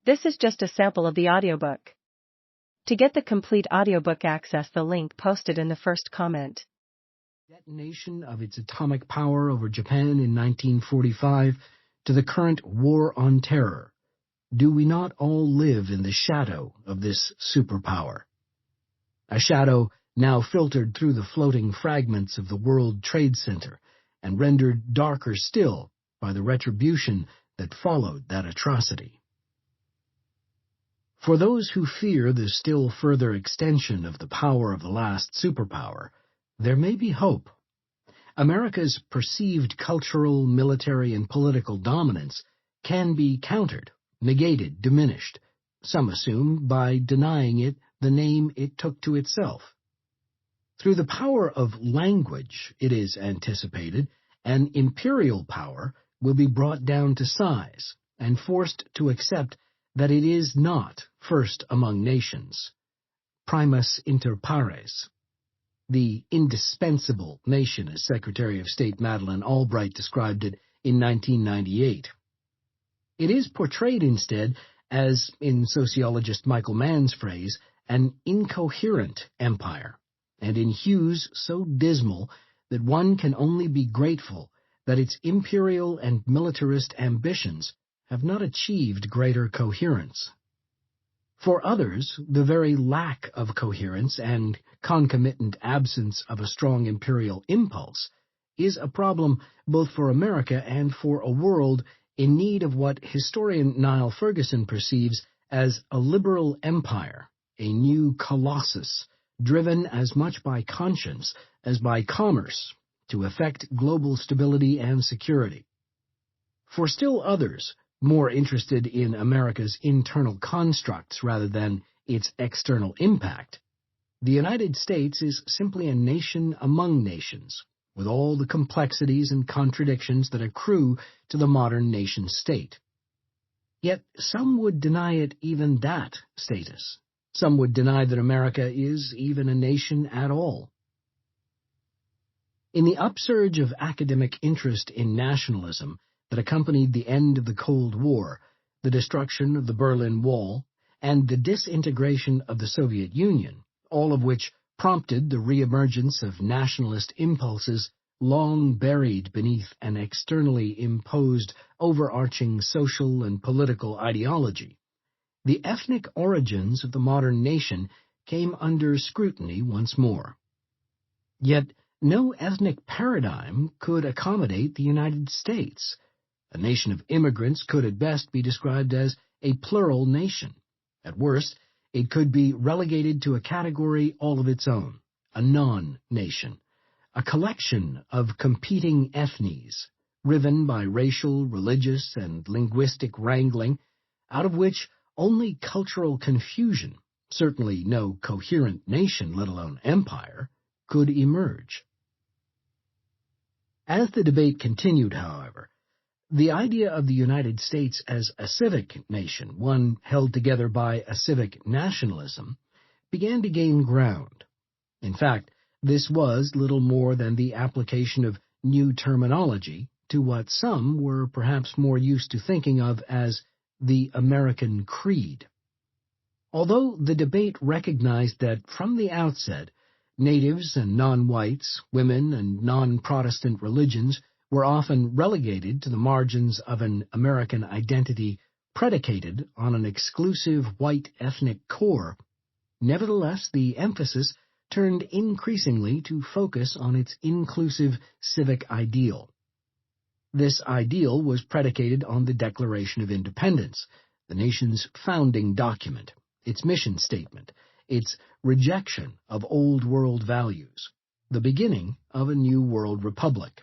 This is just a sample of the audiobook. To get the complete audiobook, access the link posted in the first comment. Detonation of its atomic power over Japan in 1945 to the current war on terror. Do we not all live in the shadow of this superpower? A shadow now filtered through the floating fragments of the World Trade Center and rendered darker still by the retribution that followed that atrocity. For those who fear the still further extension of the power of the last superpower, there may be hope. America's perceived cultural, military, and political dominance can be countered, negated, diminished, some assume by denying it the name it took to itself. Through the power of language, it is anticipated, an imperial power will be brought down to size and forced to accept that it is not first among nations, primus inter pares, the indispensable nation, as Secretary of State Madeleine Albright described it in 1998. It is portrayed instead as, in sociologist Michael Mann's phrase, an incoherent empire, and in hues so dismal that one can only be grateful that its imperial and militarist ambitions have not achieved greater coherence. For others, the very lack of coherence and concomitant absence of a strong imperial impulse is a problem both for America and for a world in need of what historian Niall Ferguson perceives as a liberal empire, a new colossus, driven as much by conscience as by commerce to effect global stability and security. For still others, more interested in America's internal constructs rather than its external impact, the United States is simply a nation among nations, with all the complexities and contradictions that accrue to the modern nation-state. Yet some would deny it even that status. Some would deny that America is even a nation at all. In the upsurge of academic interest in nationalism that accompanied the end of the Cold War, the destruction of the Berlin Wall, and the disintegration of the Soviet Union, all of which prompted the reemergence of nationalist impulses long buried beneath an externally imposed overarching social and political ideology, the ethnic origins of the modern nation came under scrutiny once more. Yet no ethnic paradigm could accommodate the United States. A nation of immigrants could at best be described as a plural nation. At worst, it could be relegated to a category all of its own, a non-nation, a collection of competing ethnies, riven by racial, religious, and linguistic wrangling, out of which only cultural confusion, certainly no coherent nation, let alone empire, could emerge. As the debate continued, however, the idea of the United States as a civic nation, one held together by a civic nationalism, began to gain ground. In fact, this was little more than the application of new terminology to what some were perhaps more used to thinking of as the American creed. Although the debate recognized that from the outset, natives and non-whites, women and non-Protestant religions were often relegated to the margins of an American identity predicated on an exclusive white ethnic core, nevertheless the emphasis turned increasingly to focus on its inclusive civic ideal. This ideal was predicated on the Declaration of Independence, the nation's founding document, its mission statement, its rejection of old world values, the beginning of a new world republic.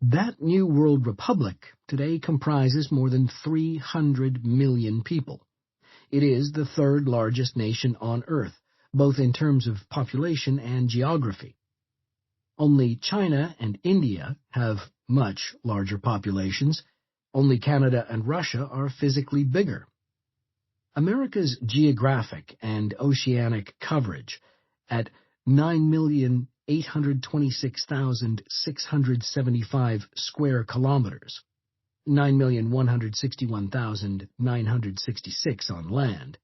That new world republic today comprises more than 300 million people. It is the third largest nation on Earth, both in terms of population and geography. Only China and India have much larger populations. Only Canada and Russia are physically bigger. America's geographic and oceanic coverage, at 9,826,675 square kilometers, 9,161,966 on land,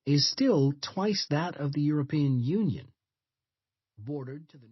is still twice that of the European Union, bordered to the